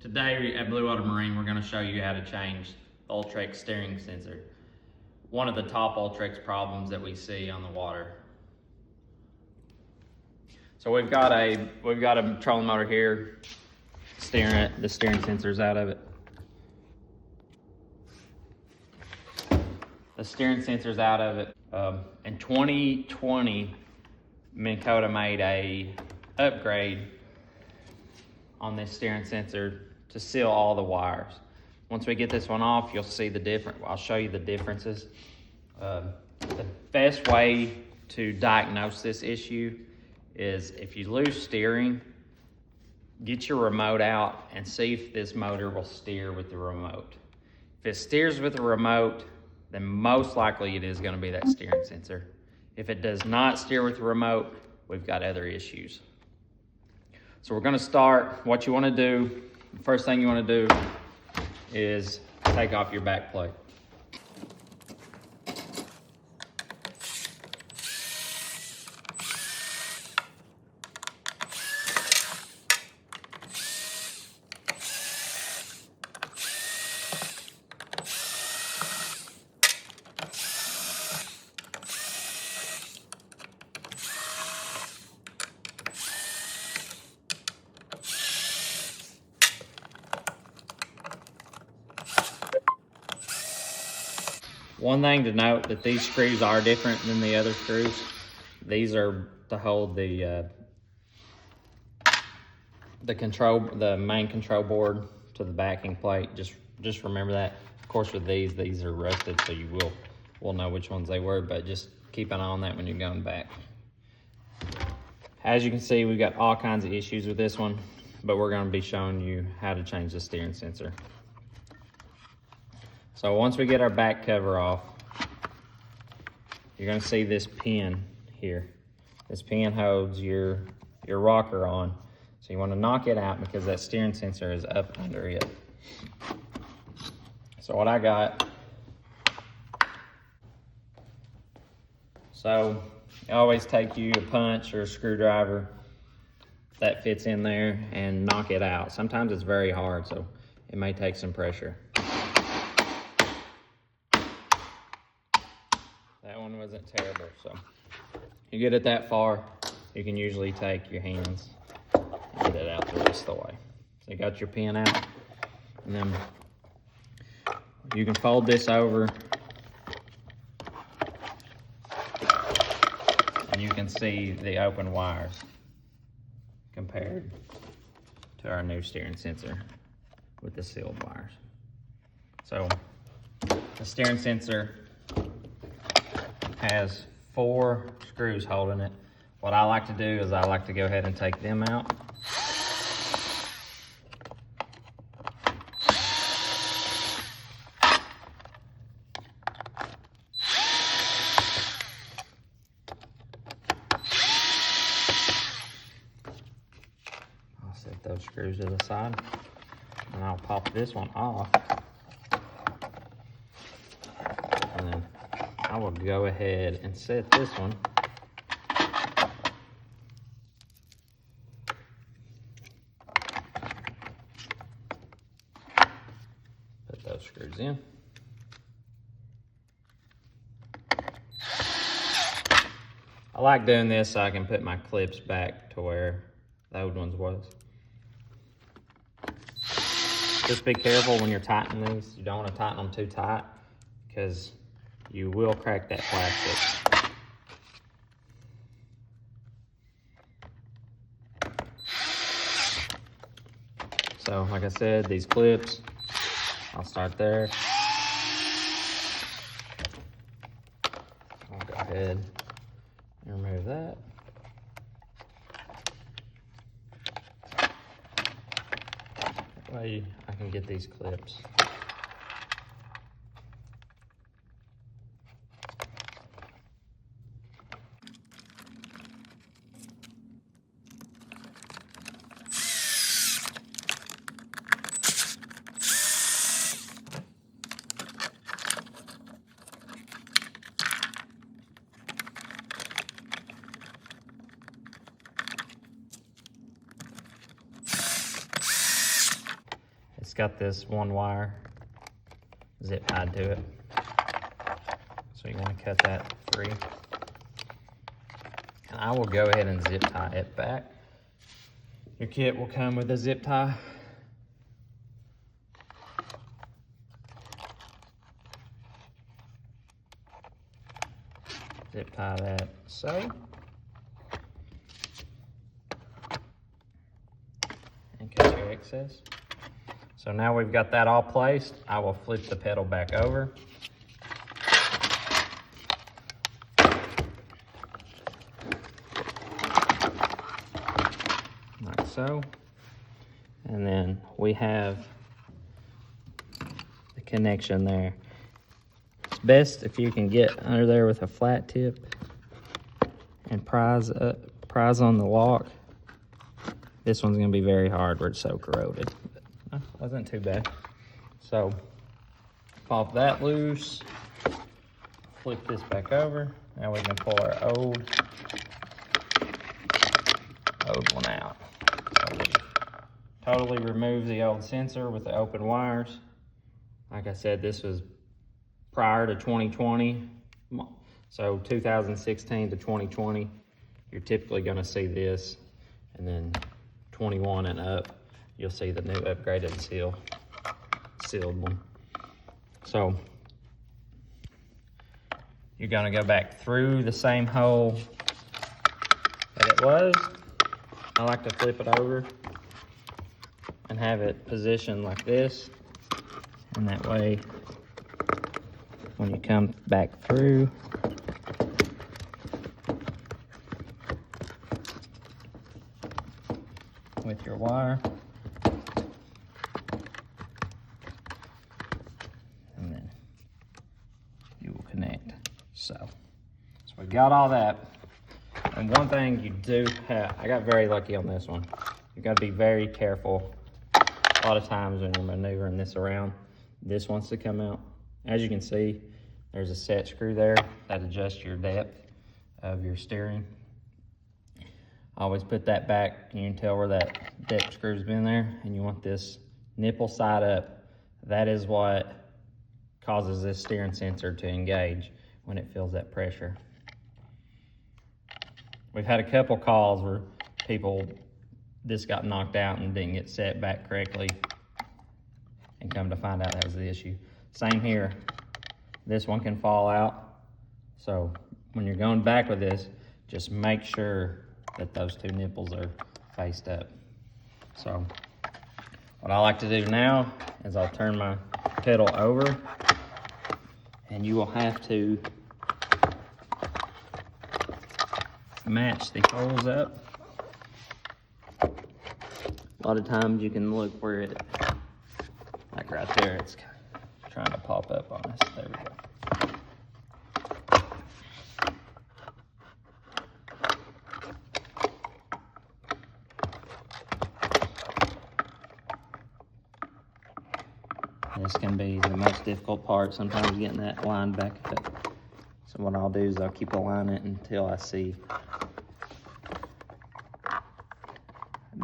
Today at Blue Water Marine, we're going to show you how to change the Ultrex steering sensor. One of the top Ultrex problems that we see on the water. So we've got a trolling motor here, the steering sensor's out of it. The steering sensor's out of it. In 2020, Minn Kota made a upgrade on this steering sensor to seal all the wires. Once we get this one off, you'll see the difference. I'll show you the differences. The best way to diagnose this issue is if you lose steering, get your remote out and see if this motor will steer with the remote. If it steers with the remote, then most likely it is going to be that steering sensor. If it does not steer with the remote, we've got other issues. So we're going to start. What you want to do, the first thing you want to do is take off your back plate. One thing to note that these screws are different than the other screws. These are to hold the main control board to the backing plate. Just remember that. Of course, with these are rusted, so you will know which ones they were, but just keep an eye on that when you're going back. As you can see, we've got all kinds of issues with this one, but we're going to be showing you how to change the steering sensor. So once we get our back cover off, you're going to see this pin here. This pin holds your rocker on. So you want to knock it out because that steering sensor is up under it. So what I got, so you always take you a punch or a screwdriver that fits in there and knock it out. Sometimes it's very hard, so it may take some pressure. That one wasn't terrible, so you get it that far, you can usually take your hands and get it out the rest of the way. So you got your pin out, and then you can fold this over, and you can see the open wires compared to our new steering sensor with the sealed wires. So the steering sensor has 4 screws holding it. What I like to do is I like to go ahead and take them out. I'll set those screws to the side and I'll pop this one off. And then I will go ahead and set this one. Put those screws in. I like doing this so I can put my clips back to where the old ones was. Just be careful when you're tightening these. You don't want to tighten them too tight because you will crack that plastic. So, like I said, these clips, I'll start there. I'll go ahead and remove that. That way I can get these clips. got this one wire zip tied to it. So you want to cut that free. And I will go ahead and zip tie it back. Your kit will come with a zip tie. Zip tie that so. And cut your excess. So now we've got that all placed. I will flip the pedal back over. Like so. And then we have the connection there. It's best if you can get under there with a flat tip and prise on the lock. This one's gonna be very hard where it's so corroded. But wasn't too bad. So pop that loose, flip this back over. Now we can pull our old one out. So we totally remove the old sensor with the open wires. Like I said, this was prior to 2020. So 2016 to 2020, you're typically gonna see this, and then 21 and up, you'll see the new upgraded sealed one. So you're gonna go back through the same hole that it was. I like to flip it over and have it positioned like this, and that way when you come back through, with your wire, and then you will connect. So we got all that. And one thing you do have, I got very lucky on this one. You got to be very careful. A lot of times when you're maneuvering this around, this wants to come out. As you can see, there's a set screw there that adjusts your depth of your steering. Always put that back. You can tell where that depth screw's been there, and you want this nipple side up. That is what causes this steering sensor to engage when it feels that pressure. We've had a couple calls where this got knocked out and didn't get set back correctly, and come to find out that was the issue. Same here. This one can fall out. So when you're going back with this, just make sure that those two nipples are faced up. So what I like to do now is I'll turn my pedal over, and you will have to match the holes up. A lot of times you can look where it, like right there, it's trying to pop up on us. There we go. This can be the most difficult part, sometimes getting that line back up. So what I'll do is I'll keep aligning it until I see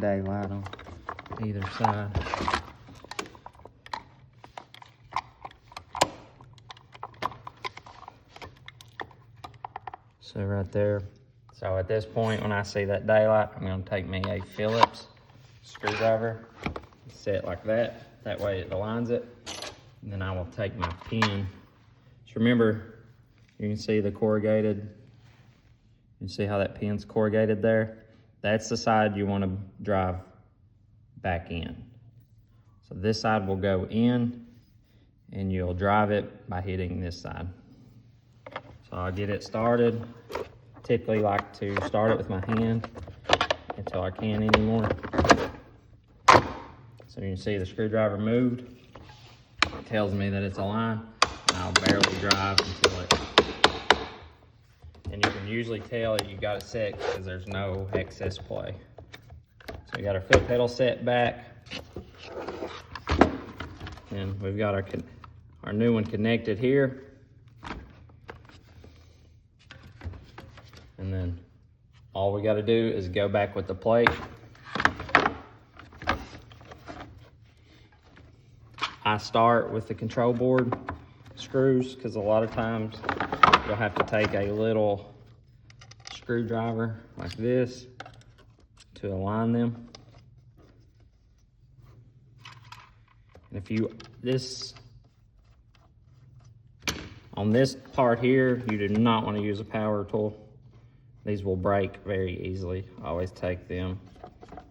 daylight on either side. So right there. So at this point, when I see that daylight, I'm going to take me a Phillips screwdriver, set it like that. That way it aligns it. And then I will take my pin. Just remember, you can see the corrugated. You can see how that pin's corrugated there. That's the side you want to drive back in. So this side will go in, and you'll drive it by hitting this side. So I'll get it started. Typically like to start it with my hand until I can't anymore. So you can see the screwdriver moved. It tells me that it's aligned, and I'll barely drive until it. And you can usually tell you got it set because there's no excess play. So we got our foot pedal set back, and we've got our new one connected here. And then all we got to do is go back with the plate. I start with the control board screws, because a lot of times you'll have to take a little screwdriver like this to align them. And if you, on this part here, you do not want to use a power tool. These will break very easily. Always take them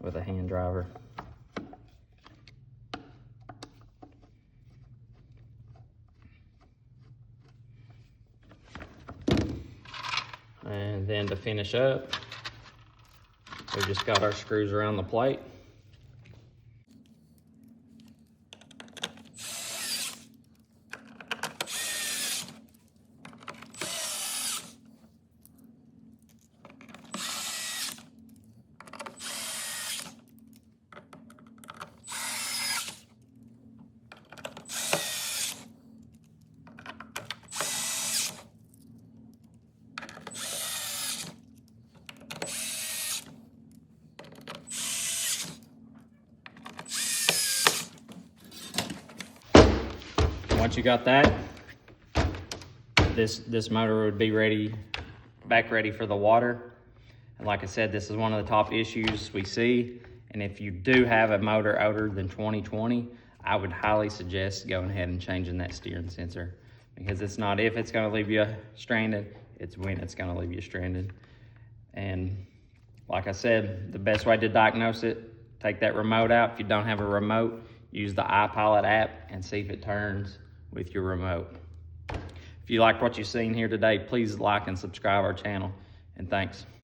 with a hand driver. And then to finish up, we just got our screws around the plate. Once you got that, this motor would be back ready for the water. And like I said, this is one of the top issues we see. And if you do have a motor older than 2020, I would highly suggest going ahead and changing that steering sensor, because it's not if it's going to leave you stranded, it's when it's going to leave you stranded. And like I said, the best way to diagnose it, take that remote out. If you don't have a remote, use the iPilot app and see if it turns with your remote. If you liked what you've seen here today, please like and subscribe our channel, and thanks.